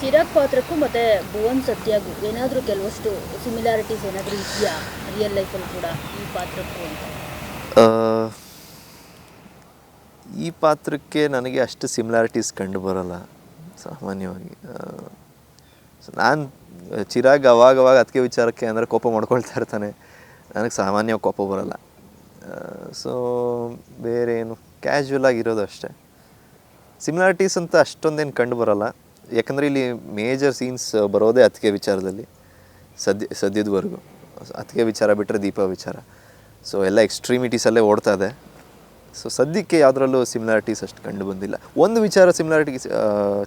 ಚಿರಾಗ್ ಪಾತ್ರಕ್ಕೂ ಮತ್ತು ಭುವನ್ ಸತ್ಯಾಗೂ ಏನಾದರೂ ಕೆಲವಷ್ಟು ಸಿಮಿಲಾರಿಟೀಸ್ ಏನಾದರೂ ಇದೆಯಾ ರಿಯಲ್ ಲೈಫಲ್ಲಿ ಕೂಡ ಈ ಪಾತ್ರಕ್ಕೂ ಅಂತ? ಆ, ಈ ಪಾತ್ರಕ್ಕೆ ನನಗೆ ಅಷ್ಟು ಸಿಮಿಲಾರಿಟೀಸ್ ಕಂಡು ಬರೋಲ್ಲ ಸಾಮಾನ್ಯವಾಗಿ. ನಾನು ಚಿರಾಗ್ ಅವಾಗವಾಗ ಅದಕ್ಕೆ ವಿಚಾರಕ್ಕೆ ಅಂದರೆ ಕೋಪ ಮಾಡ್ಕೊಳ್ತಾ ಇರ್ತಾನೆ, ನನಗೆ ಸಾಮಾನ್ಯವಾಗಿ ಕೋಪ ಬರೋಲ್ಲ. ಸೊ ಬೇರೆ ಏನು, ಕ್ಯಾಶುವಲ್ ಆಗಿರೋದು ಅಷ್ಟೇ. ಸಿಮಿಲಾರಿಟೀಸ್ ಅಂತ ಅಷ್ಟೊಂದೇನು ಕಂಡು ಬರೋಲ್ಲ, ಯಾಕಂದರೆ ಇಲ್ಲಿ ಮೇಜರ್ ಸೀನ್ಸ್ ಬರೋದೇ ಅತ್ತಿಗೆ ವಿಚಾರದಲ್ಲಿ ಸದ್ಯದವರೆಗೂ. ಅತ್ತಿಗೆ ವಿಚಾರ ಬಿಟ್ಟರೆ ದೀಪ ವಿಚಾರ, ಸೊ ಎಲ್ಲ ಎಕ್ಸ್ಟ್ರೀಮಿಟೀಸಲ್ಲೇ ಓಡ್ತಾ ಇದೆ. ಸೊ ಸದ್ಯಕ್ಕೆ ಯಾವುದ್ರಲ್ಲೂ ಸಿಮಿಲಾರಿಟೀಸ್ ಅಷ್ಟು ಕಂಡು ಬಂದಿಲ್ಲ. ಒಂದು ವಿಚಾರ ಸಿಮಿಲಾರಿಟಿ,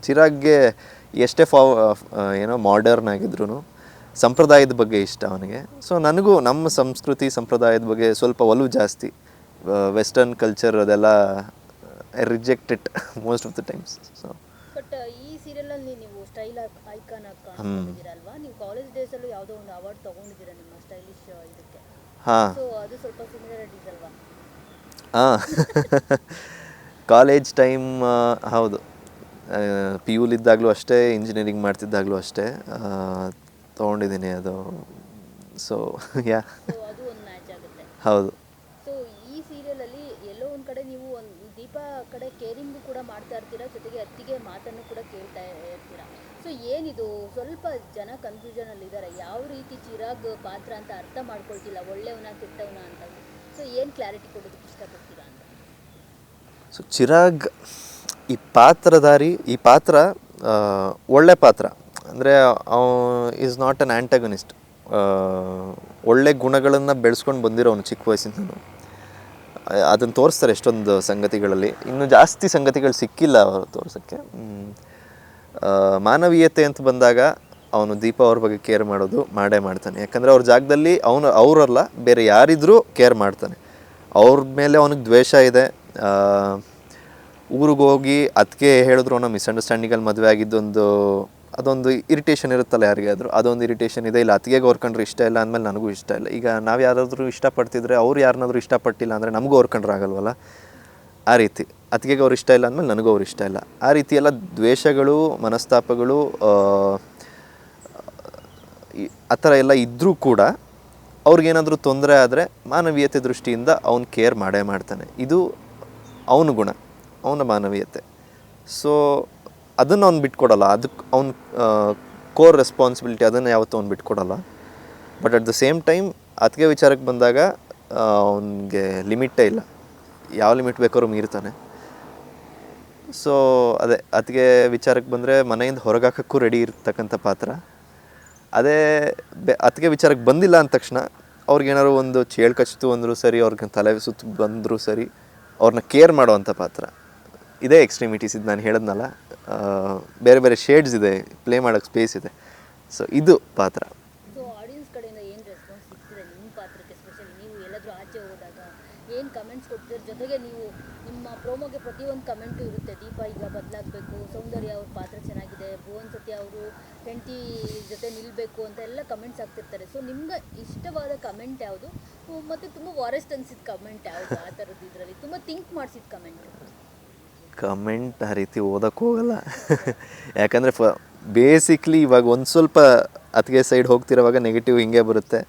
ಚಿರಾಗ್ಗೆ ಎಷ್ಟೇ ಏನೋ ಮಾಡರ್ನ್ ಆಗಿದ್ರು ಸಂಪ್ರದಾಯದ ಬಗ್ಗೆ ಇಷ್ಟ ಅವನಿಗೆ. ಸೊ ನನಗೂ ನಮ್ಮ ಸಂಸ್ಕೃತಿ ಸಂಪ್ರದಾಯದ ಬಗ್ಗೆ ಸ್ವಲ್ಪ ಒಲವು ಜಾಸ್ತಿ. ವೆಸ್ಟರ್ನ್ ಕಲ್ಚರ್ ಅದೆಲ್ಲ I reject it most of the times. So but ಈ ಸೀರಿಯಲಲ್ಲಿ ನೀವು ಸ್ಟೈಲ್ ಐಕಾನ್ ಆಗಿ ಕಾಣಿಸ್ಕೊಂಡಿದ್ದೀರಲ್ವಾ? ನೀವು ಕಾಲೇಜ್ ಡೇಸಲ್ಲೂ ಯಾವುದೋ ಒಂದು ಅವಾರ್ಡ್ ತೊಗೊಂಡಿದ್ದೀರಾ ನಿಮ್ಮ ಸ್ಟೈಲಿಶ್ ಇದಕ್ಕೆ. ಹಾಂ ಸೊ ಅದು ಸ್ವಲ್ಪ ಸಿಮಿಲಾರಿಟೀಸ್ ಅಲ್ವಾ? ಹಾಂ ಕಾಲೇಜ್ ಟೈಮ್ ಹೌದು. ಪಿ ಯುಲಿದ್ದಾಗಲೂ ಅಷ್ಟೇ, ಇಂಜಿನಿಯರಿಂಗ್ ಮಾಡ್ತಿದ್ದಾಗಲೂ ಅಷ್ಟೇ ತೊಗೊಂಡಿದ್ದೀನಿ ಅದು. ಸೊ ಯಾ ಸೊ ಅದು ಒಂದು ಮ್ಯಾಚ್ ಆಗುತ್ತೆ. ಹೌದು. ಸೊ ಈ ಸೀರಿಯಲಲ್ಲಿ ಎಲ್ಲೋ ಒಂದು ಕಡೆ ನೀವು ಒಂದು ದೀಪಾ ಕಡೆ ಕೇರಿಂಗು ಕೂಡ ಮಾಡ್ತಾ ಇರ್ತೀರಾ, ಜೊತೆಗೆ ಅತ್ತಿಗೆ ಮಾತನ್ನು ಕೂಡ ಕೇಳ್ತಾ ಇರ್ತೀರಾ. ಸೊ ಏನಿದು ಸ್ವಲ್ಪ ಜನ ಕನ್ಫ್ಯೂಷನಲ್ಲಿದ್ದಾರೆ, ಯಾವ ರೀತಿ ಚಿರಾಗ್ ಪಾತ್ರ ಅಂತ ಅರ್ಥ ಮಾಡ್ಕೊಳ್ತಿಲ್ಲ, ಒಳ್ಳೆಯವನ ಕೆಟ್ಟವನ ಅಂತ. ಸೊ ಏನು ಕ್ಲಾರಿಟಿ ಕೊಡೋದಕ್ಕೆ ಇಷ್ಟಪಡ್ತೀರಾ ಅಂತ? ಸೊ ಚಿರಾಗ್ ಈ ಪಾತ್ರ ಒಳ್ಳೆ ಪಾತ್ರ, ಅಂದರೆ ಈಸ್ ನಾಟ್ ಅನ್ ಆ್ಯಂಟಗನಿಸ್ಟ್. ಒಳ್ಳೆ ಗುಣಗಳನ್ನು ಬೆಳೆಸ್ಕೊಂಡು ಬಂದಿರೋನು ಚಿಕ್ಕ ವಯಸ್ಸಿಂದನು. ಅದನ್ನು ತೋರಿಸ್ತಾರೆ ಎಷ್ಟೊಂದು ಸಂಗತಿಗಳಲ್ಲಿ. ಇನ್ನೂ ಜಾಸ್ತಿ ಸಂಗತಿಗಳು ಸಿಕ್ಕಿಲ್ಲ ಅವರು ತೋರ್ಸೋಕ್ಕೆ. ಮಾನವೀಯತೆ ಅಂತ ಬಂದಾಗ ಅವನು ದೀಪ ಅವ್ರ ಬಗ್ಗೆ ಕೇರ್ ಮಾಡೋದು ಮಾಡೇ ಮಾಡ್ತಾನೆ. ಯಾಕಂದರೆ ಅವ್ರ ಜಾಗದಲ್ಲಿ ಅವರಲ್ಲ ಬೇರೆ ಯಾರಿದ್ರೂ ಕೇರ್ ಮಾಡ್ತಾನೆ. ಅವ್ರ ಮೇಲೆ ಅವನಿಗೆ ದ್ವೇಷ ಇದೆ. ಊರಿಗೆ ಹೋಗಿ ಅದಕ್ಕೆ ಹೇಳಿದ್ರು ಅವನ ಮಿಸ್ಅಂಡರ್ಸ್ಟ್ಯಾಂಡಿಂಗಲ್ಲಿ ಮದುವೆ ಆಗಿದ್ದೊಂದು ಅದೊಂದು ಇರಿಟೇಷನ್ ಇರುತ್ತಲ್ಲ ಯಾರಿಗಾದರೂ, ಅದೊಂದು ಇರಿಟೇಷನ್ ಇದೆ. ಇಲ್ಲ ಅತ್ತಿಗೆಗೆ ಹೊರ್ಕೊಂಡ್ರೆ ಇಷ್ಟ ಇಲ್ಲ ಅಂದಮೇಲೆ ನನಗೂ ಇಷ್ಟ ಇಲ್ಲ. ಈಗ ನಾವು ಯಾರಾದರೂ ಇಷ್ಟಪಡ್ತಿದ್ರೆ ಅವ್ರು ಯಾರನ್ನಾದ್ರೂ ಇಷ್ಟಪಟ್ಟಿಲ್ಲ ಅಂದರೆ ನಮಗೂ ಹೊರ್ಕೊಂಡ್ರೆ ಆಗಲ್ವಲ್ಲ. ಆ ರೀತಿ ಅತ್ತಿಗೆಗೆ ಅವ್ರು ಇಷ್ಟ ಇಲ್ಲ ಅಂದಮೇಲೆ ನನಗೂ ಅವ್ರು ಇಷ್ಟ ಇಲ್ಲ. ಆ ರೀತಿ ಎಲ್ಲ ದ್ವೇಷಗಳು ಮನಸ್ತಾಪಗಳು ಆ ಥರ ಎಲ್ಲ ಇದ್ದರೂ ಕೂಡ ಅವ್ರಿಗೇನಾದರೂ ತೊಂದರೆ ಆದರೆ ಮಾನವೀಯತೆ ದೃಷ್ಟಿಯಿಂದ ಅವ್ನು ಕೇರ್ ಮಾಡೇ ಮಾಡ್ತಾನೆ. ಇದು ಅವನ ಗುಣ, ಅವನ ಮಾನವೀಯತೆ. ಸೊ ಅದನ್ನು ಅವ್ನು ಬಿಟ್ಕೊಡಲ್ಲ. ಅದಕ್ಕೆ ಅವ್ನು ಕೋರ್ ರೆಸ್ಪಾನ್ಸಿಬಿಲಿಟಿ ಅದನ್ನು ಯಾವತ್ತೂ ಅವ್ನು ಬಿಟ್ಕೊಡಲ್ಲ. But at the same time ಅತ್ತಿಗೆ ವಿಚಾರಕ್ಕೆ ಬಂದಾಗ ಅವನಿಗೆ ಲಿಮಿಟೇ ಇಲ್ಲ, ಯಾವ ಲಿಮಿಟ್ ಬೇಕಾದ್ರೂ ಮೀರ್ತಾನೆ. ಸೊ ಅದೇ ಅತ್ತಿಗೆ ವಿಚಾರಕ್ಕೆ ಬಂದರೆ ಮನೆಯಿಂದ ಹೊರಗಾಕಕ್ಕೂ ರೆಡಿ ಇರ್ತಕ್ಕಂಥ ಪಾತ್ರ. ಅದೇ ಅತ್ತಿಗೆ ವಿಚಾರಕ್ಕೆ ಬಂದಿಲ್ಲ ಅಂದ ತಕ್ಷಣ ಅವ್ರಿಗೇನಾದ್ರು ಒಂದು ಚೇಳು ಕಚ್ಚಿತು ಅಂದರೂ ಸರಿ, ಅವ್ರಿಗೆ ತಲೆ ಸುತ್ತು ಬಂದರೂ ಸರಿ, ಅವ್ರನ್ನ ಕೇರ್ ಮಾಡೋವಂಥ ಪಾತ್ರ. ಇದೇ ಎಕ್ಸ್ಟ್ರೀಮಿಟೀಸ್. ಇದು ನಾನು ಹೇಳಿದ್ನಲ್ಲ, ಬೇರೆ ಬೇರೆ ಶೇಡ್ಸ್ ಇದೆ, ಪ್ಲೇ ಮಾಡೋಕ್ಕೆ ಸ್ಪೇಸ್ ಇದೆ. ಸೊ ಇದು ಪಾತ್ರ. ಸೊ ಆಡಿಯನ್ಸ್ ಕಡೆಯಿಂದ ಏನು ರೆಸ್ಪಾನ್ಸ್ ಸಿಗ್ತಿದೆ ನಿಮ್ಮ ಪಾತ್ರಕ್ಕೆ? ಎಸ್ಪೆಷಲಿ ನೀವು ಎಲ್ಲಾದರೂ ಆಚೆ ಹೋದಾಗ ಏನು ಕಮೆಂಟ್ಸ್ ಕೊಡ್ತೀರ? ಜೊತೆಗೆ ನೀವು ನಿಮ್ಮ ಪ್ರೋಮೋಗೆ ಪ್ರತಿಯೊಂದು ಕಮೆಂಟು ಇರುತ್ತೆ, ದೀಪ ಈಗ ಬದಲಾಗಬೇಕು, ಸೌಂದರ್ಯ ಅವ್ರ ಪಾತ್ರ ಚೆನ್ನಾಗಿದೆ, ಭುವನ್ ಸತ್ಯ ಅವರು ಹೆಂಡತಿ ಜೊತೆ ನಿಲ್ಲಬೇಕು ಅಂತ ಎಲ್ಲ ಕಮೆಂಟ್ಸ್ ಆಗ್ತಿರ್ತಾರೆ. ಸೊ ನಿಮ್ಗೆ ಇಷ್ಟವಾದ ಕಮೆಂಟ್ ಯಾವುದು, ಮತ್ತು ತುಂಬ ವಾರೆಸ್ಟ್ ಅನಿಸಿದ ಕಮೆಂಟ್ ಯಾವುದು? ಆ ಥರದ್ದು ಇದರಲ್ಲಿ ತುಂಬ ಥಿಂಕ್ ಮಾಡಿಸಿದ ಕಮೆಂಟ್ ಆ ರೀತಿ ಓದಕ್ಕೆ ಹೋಗಲ್ಲ. ಯಾಕಂದರೆ ಬೇಸಿಕ್ಲಿ ಇವಾಗ ಒಂದು ಸ್ವಲ್ಪ ಅತ್ತಿಗೆ ಸೈಡ್ ಹೋಗ್ತಿರೋವಾಗ ನೆಗೆಟಿವ್ ಹಿಂಗೆ ಬರುತ್ತೆ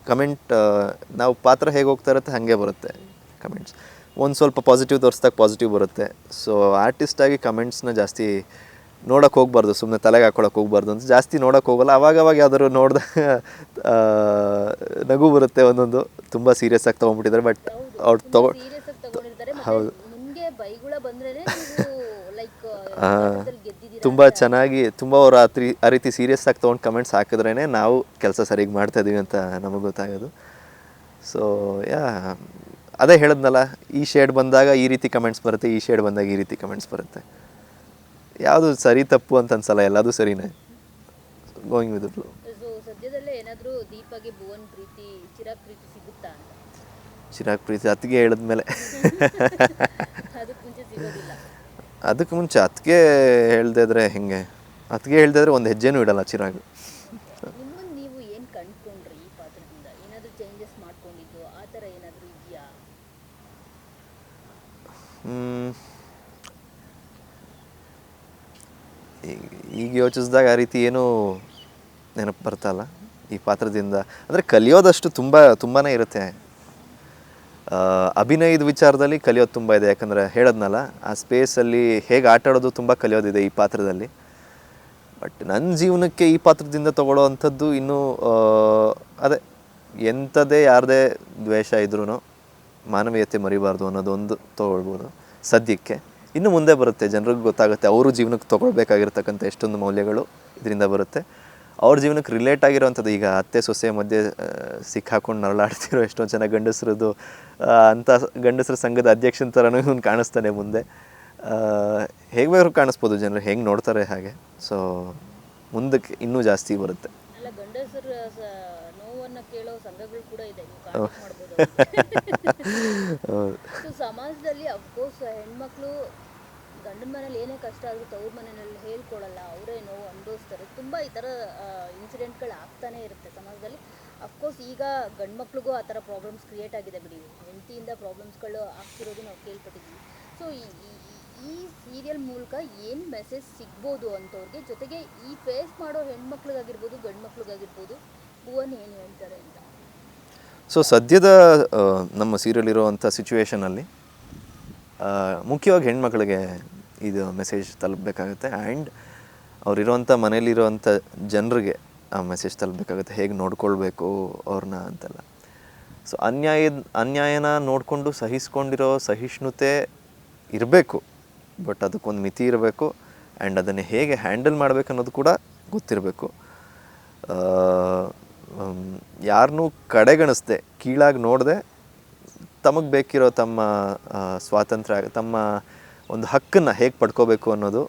ಕಮೆಂಟ್. ನಾವು ಪಾತ್ರ ಹೇಗೆ ಹೋಗ್ತಾ ಇರುತ್ತೆ ಹಾಗೆ ಬರುತ್ತೆ ಕಮೆಂಟ್ಸ್. ಒಂದು ಸ್ವಲ್ಪ ಪಾಸಿಟಿವ್ ತೋರಿಸ್ದಾಗ ಪಾಸಿಟಿವ್ ಬರುತ್ತೆ. ಸೊ ಆರ್ಟಿಸ್ಟಾಗಿ ಕಮೆಂಟ್ಸ್ನ ಜಾಸ್ತಿ ನೋಡೋಕ್ಕೆ ಹೋಗ್ಬಾರ್ದು, ಸುಮ್ಮನೆ ತಲೆಗೆ ಹಾಕ್ಕೊಳಕ್ಕೆ ಹೋಗ್ಬಾರ್ದು ಅಂತ ಜಾಸ್ತಿ ನೋಡೋಕ್ಕೆ ಹೋಗಲ್ಲ. ಅವಾಗವಾಗ ಯಾವ್ದಾದ್ರು ನೋಡಿದಾಗ ನಗು ಬರುತ್ತೆ. ಒಂದೊಂದು ತುಂಬ ಸೀರಿಯಸ್ ಆಗಿ ತೊಗೊಂಡ್ಬಿಟ್ಟಿದ್ದಾರೆ, ಬಟ್ ಅವ್ರು ಹೌದು ತುಂಬ ಚೆನ್ನಾಗಿ ತುಂಬ ಅವರು ಆ ರೀತಿ ಸೀರಿಯಸ್ ಆಗಿ ತೊಗೊಂಡು ಕಮೆಂಟ್ಸ್ ಹಾಕಿದ್ರೇ ನಾವು ಕೆಲಸ ಸರಿಯಾಗಿ ಮಾಡ್ತಾಯಿದ್ದೀವಿ ಅಂತ ನಮಗೆ ಗೊತ್ತಾಗೋದು. ಸೊ ಅದೇ ಹೇಳಿದ್ನಲ್ಲ, ಈ ಶೇಡ್ ಬಂದಾಗ ಈ ರೀತಿ ಕಮೆಂಟ್ಸ್ ಬರುತ್ತೆ, ಈ ಶೇಡ್ ಬಂದಾಗ ಈ ರೀತಿ ಕಮೆಂಟ್ಸ್ ಬರುತ್ತೆ. ಯಾವುದು ಸರಿ ತಪ್ಪು ಅಂತ ಅನ್ಸಲ್ಲ, ಎಲ್ಲದೂ ಸರಿನೇ. Going with flow. ಸದ್ಯದಲ್ಲೇ ಏನಾದರೂ ದೀಪಗೆ ಭುವನ್ ಪ್ರೀತಿ, ಚಿರಾಗ್ ಪ್ರೀತಿ ಸಿಗುತ್ತಾ ಅಂತ? ಚಿರಾಗ್ ಪ್ರೀತಿ ಅತ್ತಿಗೆ ಹೇಳಿದ್ಮೇಲೆ ಅದಕ್ಕೆ ಮುಂಚೆ ಅತ್ತಿಗೆ ಹೇಳ್ದೇ ಇದ್ರೆ ಹೆಂಗೆ? ಅತ್ತಿಗೆ ಹೇಳ್ದೇ ಇದ್ರೆ ಒಂದು ಹೆಜ್ಜೆನೂ ಇಡಲ್ಲ ಚಿರಾಗ್. ನಿಮ್ಮನ್ನು ನೀವು ಏನು ಕಂಡುಕೊಂಡ್ರಿ ಈ ಪಾತ್ರದಿಂದ? ಏನಾದರೂ ಚೇಂಜಸ್ ಮಾಡ್ಕೊಂಡಿದ್ದು ಆ ಥರ ಏನಾದರೂ ಇದೆಯಾ? ಈಗ ಯೋಚಿಸಿದಾಗ ಆ ರೀತಿ ಏನೂ ನೆನಪು ಬರ್ತಲ್ಲ ಈ ಪಾತ್ರದಿಂದ. ಅಂದರೆ ಕಲಿಯೋದಷ್ಟು ತುಂಬಾ ಇರುತ್ತೆ. ಅಭಿನಯದ ವಿಚಾರದಲ್ಲಿ ಕಲಿಯೋದು ತುಂಬ ಇದೆ. ಯಾಕಂದರೆ ಹೇಳದ್ನಲ್ಲ, ಆ ಸ್ಪೇಸಲ್ಲಿ ಹೇಗೆ ಆಟ ಆಡೋದು ತುಂಬ ಕಲಿಯೋದಿದೆ ಈ ಪಾತ್ರದಲ್ಲಿ. ಬಟ್ ನನ್ನ ಜೀವನಕ್ಕೆ ಈ ಪಾತ್ರದಿಂದ ತೊಗೊಳ್ಳೋ ಅಂಥದ್ದು ಇನ್ನೂ ಅದೇ, ಎಂಥದೇ ಯಾರದೇ ದ್ವೇಷ ಇದ್ರೂ ಮಾನವೀಯತೆ ಮರಿಬಾರ್ದು ಅನ್ನೋದೊಂದು ತೊಗೊಳ್ಬೋದು ಸದ್ಯಕ್ಕೆ. ಇನ್ನು ಮುಂದೆ ಬರುತ್ತೆ, ಜನರಿಗೆ ಗೊತ್ತಾಗುತ್ತೆ, ಅವರು ಜೀವನಕ್ಕೆ ತೊಗೊಳ್ಬೇಕಾಗಿರ್ತಕ್ಕಂಥ ಎಷ್ಟೊಂದು ಮೌಲ್ಯಗಳು ಇದರಿಂದ ಬರುತ್ತೆ. ಅವ್ರ ಜೀವನಕ್ಕೆ ರಿಲೇಟ್ ಆಗಿರೋವಂಥದ್ದು. ಈಗ ಅತ್ತೆ ಸೊಸೆ ಮಧ್ಯೆ ಸಿಕ್ಕಾಕೊಂಡು ನರಳಾಡ್ತಿರೋ ಎಷ್ಟೊಂದು ಜನ ಗಂಡಸರದ್ದು ಅಂಥ ಗಂಡಸರ ಸಂಘದ ಅಧ್ಯಕ್ಷನ ಥರನೂ ಇವನು ಕಾಣಿಸ್ತಾನೆ ಮುಂದೆ. ಹೇಗೆ ಬೇಕಾದ್ರೂ ಕಾಣಿಸ್ಬೋದು, ಜನರು ಹೆಂಗೆ ನೋಡ್ತಾರೆ ಹಾಗೆ. ಸೊ ಮುಂದಕ್ಕೆ ಇನ್ನೂ ಜಾಸ್ತಿ ಬರುತ್ತೆ. ಅಲ್ಲ, ಗಂಡಸರ ನೋವನ್ನು ಕೇಳೋ ಸಂಘಗಳು ಕೂಡ ಇದೆ, ನೀವು ಕಾಂಟ್ಯಾಕ್ಟ್ ಮಾಡ್ಬೋದು. ಸೊ ಸಮಾಜದಲ್ಲಿ ಅಫ್ಕೋರ್ಸ್ ಹೆಣ್ಮಕ್ಳು ಗಂಡನ ಮನೇಲಿ ಏನೇ ಕಷ್ಟ ಆದರೂ ತವ್ರ ಮನೆಯಲ್ಲಿ ಹೇಳ್ಕೊಡಲ್ಲ, ಅವರೇ ನೋವು ಅನುಭವಿಸ್ತಾರೆ. ತುಂಬ ಈ ಥರ ಇನ್ಸಿಡೆಂಟ್ಗಳು ಆಗ್ತಾನೆ ಇರುತ್ತೆ ಸಮಾಜದಲ್ಲಿ. ಅಫ್ಕೋರ್ಸ್ ಈಗ ಗಂಡು ಮಕ್ಳಿಗೂ ಆ ಥರ ಪ್ರಾಬ್ಲಮ್ಸ್ ಕ್ರಿಯೇಟ್ ಆಗಿದೆ ಬಿಡಿ, ಹೆಂಡತಿಯಿಂದ ಪ್ರಾಬ್ಲಮ್ಸ್ಗಳು ಆಗ್ತಿರೋದು ನಾವು ಕೇಳ್ಪಟ್ಟಿದ್ದೀವಿ. ಸೊ ಈ ಸೀರಿಯಲ್ ಮೂಲಕ ಏನು ಮೆಸೇಜ್ ಸಿಗ್ಬೋದು ಅಂಥವ್ರಿಗೆ, ಜೊತೆಗೆ ಈ ಫೇಸ್ ಮಾಡೋ ಹೆಣ್ಮಕ್ಳಿಗಾಗಿರ್ಬೋದು ಗಂಡು ಮಕ್ಳಿಗಾಗಿರ್ಬೋದು ಭುವನ್ ಏನು ಹೇಳ್ತಾರೆ ಅಂತ. ಸೊ ಸದ್ಯದ ನಮ್ಮ ಸೀರಿಯಲ್ ಇರೋವಂಥ ಸಿಚುವೇಷನಲ್ಲಿ ಮುಖ್ಯವಾಗಿ ಹೆಣ್ಮಕ್ಳಿಗೆ ಇದು ಮೆಸೇಜ್ ತಲುಪಬೇಕಾಗುತ್ತೆ. ಆ್ಯಂಡ್ ಅವರಿರೋವಂಥ ಮನೇಲಿರೋವಂಥ ಜನರಿಗೆ ಆ ಮೆಸೇಜ್ ತಲುಪಬೇಕಾಗುತ್ತೆ, ಹೇಗೆ ನೋಡ್ಕೊಳ್ಬೇಕು ಅವ್ರನ್ನ ಅಂತೆಲ್ಲ. ಸೊ ಅನ್ಯಾಯನ ನೋಡಿಕೊಂಡು ಸಹಿಸ್ಕೊಂಡಿರೋ ಸಹಿಷ್ಣುತೆ ಇರಬೇಕು, ಬಟ್ ಅದಕ್ಕೊಂದು ಮಿತಿ ಇರಬೇಕು. ಆ್ಯಂಡ್ ಅದನ್ನು ಹೇಗೆ ಹ್ಯಾಂಡಲ್ ಮಾಡಬೇಕು ಅನ್ನೋದು ಕೂಡ ಗೊತ್ತಿರಬೇಕು. ಯಾರನ್ನೂ ಕಡೆಗಣಿಸ್ದೆ, ಕೀಳಾಗಿ ನೋಡದೆ, ತಮಗೆ ಬೇಕಿರೋ ತಮ್ಮ ಸ್ವಾತಂತ್ರ್ಯ, ತಮ್ಮ ಒಂದು ಹಕ್ಕನ್ನು ಹೇಗೆ ಪಡ್ಕೋಬೇಕು ಅನ್ನೋದು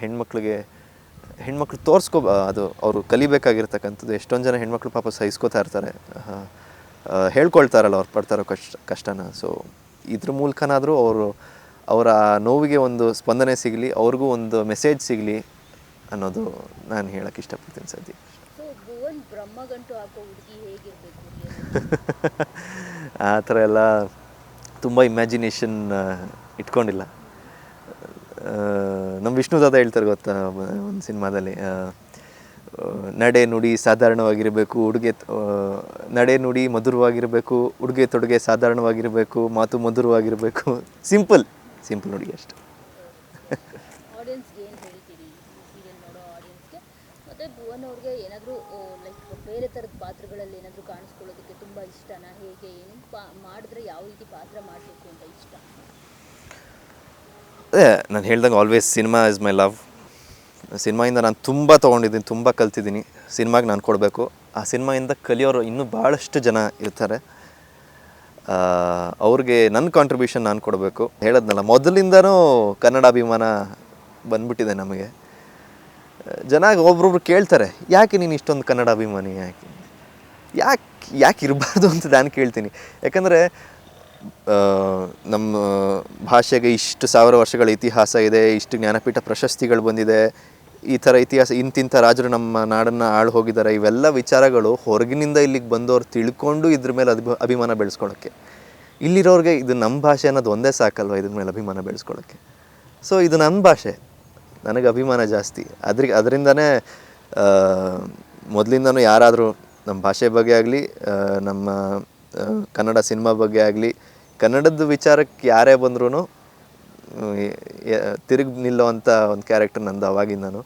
ಹೆಣ್ಮಕ್ಳು ಅದು ಅವರು ಕಲಿಬೇಕಾಗಿರ್ತಕ್ಕಂಥದ್ದು. ಎಷ್ಟೊಂದು ಜನ ಹೆಣ್ಮಕ್ಳು ಪಾಪ ಸಹಿಸ್ಕೋತಾ ಇರ್ತಾರೆ, ಹೇಳ್ಕೊಳ್ತಾರಲ್ಲ ಅವ್ರು ಪಡ್ತಾರೋ ಕಷ್ಟನ. ಸೊ ಇದ್ರ ಮೂಲಕನಾದರೂ ಅವರ ನೋವಿಗೆ ಒಂದು ಸ್ಪಂದನೆ ಸಿಗಲಿ, ಅವ್ರಿಗೂ ಒಂದು ಮೆಸೇಜ್ ಸಿಗಲಿ ಅನ್ನೋದು ನಾನು ಹೇಳೋಕ್ಕೆ ಇಷ್ಟಪಡ್ತೀನಿ ಸದ್ಯ. ಸೊ ಭುವನ್ ಬ್ರಹ್ಮಗಂಟು ಹಾಕೋ ಹುಡುಗಿ ಹೇಗಿರಬೇಕು? ಆ ಥರ ಎಲ್ಲ ತುಂಬ ಇಮ್ಯಾಜಿನೇಷನ್ ಇಟ್ಕೊಂಡಿಲ್ಲ. ನಮ್ಮ ವಿಷ್ಣುದಾದ ಹೇಳ್ತಾರೆ ಗೊತ್ತಾ ಒಂದು ಸಿನಿಮಾದಲ್ಲಿ, ನಡೆ ನುಡಿ ಸಾಧಾರಣವಾಗಿರಬೇಕು, ನಡೆ ನುಡಿ ಮಧುರವಾಗಿರಬೇಕು, ಉಡುಗೆ ತೊಡುಗೆ ಸಾಧಾರಣವಾಗಿರಬೇಕು, ಮಾತು ಮಧುರವಾಗಿರಬೇಕು. ಸಿಂಪಲ್ ಹುಡುಗಿ ಅಷ್ಟೆ. ಆಡಿಯನ್ಸ್ಗೆ ಏನು ಹೇಳ್ತೀರಿ, ಸೀರಿಯಲ್ ನೋಡೋ ಆಡಿಯನ್ಸ್ಗೆ? ಮತ್ತು ಭುವನ್ ಅವ್ರಿಗೆ ಏನಾದರೂ ಲೈಕ್ ಬೇರೆ ಥರದ ಪಾತ್ರಗಳಲ್ಲಿ ಏನಾದರೂ ಕಾಣಿಸ್ಕೊಳ್ಳೋದಕ್ಕೆ ತುಂಬ ಇಷ್ಟನಾ? ಹೇಗೆ ಏನು ಮಾಡಿದ್ರೆ ಯಾವ ರೀತಿ ಪಾತ್ರ ಮಾಡಬೇಕು ಅಂತ ಇಷ್ಟ? ಅದೇ ನಾನು ಹೇಳ್ದಂಗೆ always cinema is my love. ಸಿನಿಮಾಯಿಂದ ನಾನು ತುಂಬ ತೊಗೊಂಡಿದ್ದೀನಿ, ತುಂಬ ಕಲ್ತಿದ್ದೀನಿ. ಸಿನಿಮಾಗೆ ನಾನು ಕೊಡಬೇಕು. ಆ ಸಿನಿಮಾಯಿಂದ ಕಲಿಯೋರು ಇನ್ನೂ ಭಾಳಷ್ಟು ಜನ ಇರ್ತಾರೆ. ಅವ್ರಿಗೆ ನನ್ನ ಕಾಂಟ್ರಿಬ್ಯೂಷನ್ ನಾನು ಕೊಡಬೇಕು. ಹೇಳದ್ನಲ್ಲ, ಮೊದಲಿಂದನೂ ಕನ್ನಡ ಅಭಿಮಾನ ಬಂದ್ಬಿಟ್ಟಿದೆ ನಮಗೆ. ಜನ ಒಬ್ರೊಬ್ರು ಕೇಳ್ತಾರೆ, ಯಾಕೆ ನೀನು ಇಷ್ಟೊಂದು ಕನ್ನಡ ಅಭಿಮಾನಿ, ಯಾಕೆ ಇರಬಾರ್ದು ಅಂತ ನಾನು ಕೇಳ್ತೀನಿ. ಯಾಕಂದರೆ ನಮ್ಮ ಭಾಷೆಗೆ ಇಷ್ಟು 1000 ವರ್ಷಗಳ ಇತಿಹಾಸ ಇದೆ, ಇಷ್ಟು ಜ್ಞಾನಪೀಠ ಪ್ರಶಸ್ತಿಗಳು ಬಂದಿದೆ, ಈ ಥರ ಇತಿಹಾಸ, ಇಂತಿಂಥ ರಾಜರು ನಮ್ಮ ನಾಡನ್ನು ಆಳು ಹೋಗಿದ್ದಾರೆ. ಇವೆಲ್ಲ ವಿಚಾರಗಳು ಹೊರಗಿನಿಂದ ಇಲ್ಲಿಗೆ ಬಂದವ್ರು ತಿಳ್ಕೊಂಡು ಇದ್ರ ಮೇಲೆ ಅಭಿಮಾನ ಬೆಳೆಸ್ಕೊಳ್ಳೋಕ್ಕೆ. ಇಲ್ಲಿರೋರಿಗೆ ಇದು ನಮ್ಮ ಭಾಷೆ ಅನ್ನೋದು ಒಂದೇ ಸಾಕಲ್ವ ಇದ್ರ ಮೇಲೆ ಅಭಿಮಾನ ಬೆಳೆಸ್ಕೊಳ್ಳೋಕ್ಕೆ. ಸೊ ಇದು ನನ್ನ ಭಾಷೆ, ನನಗೆ ಅಭಿಮಾನ ಜಾಸ್ತಿ. ಅದರಿಂದನೇ ಮೊದಲಿಂದನೂ ಯಾರಾದರೂ ನಮ್ಮ ಭಾಷೆ ಬಗ್ಗೆ ಆಗಲಿ, ನಮ್ಮ ಕನ್ನಡ ಸಿನಿಮಾ ಬಗ್ಗೆ ಆಗಲಿ, ಕನ್ನಡದ ವಿಚಾರಕ್ಕೆ ಯಾರೇ ಬಂದ್ರೂ ತಿರುಗಿ ನಿಲ್ಲೋವಂಥ ಒಂದು ಕ್ಯಾರೆಕ್ಟರ್ ನಂದು ಅವಾಗಿಂದನೂ.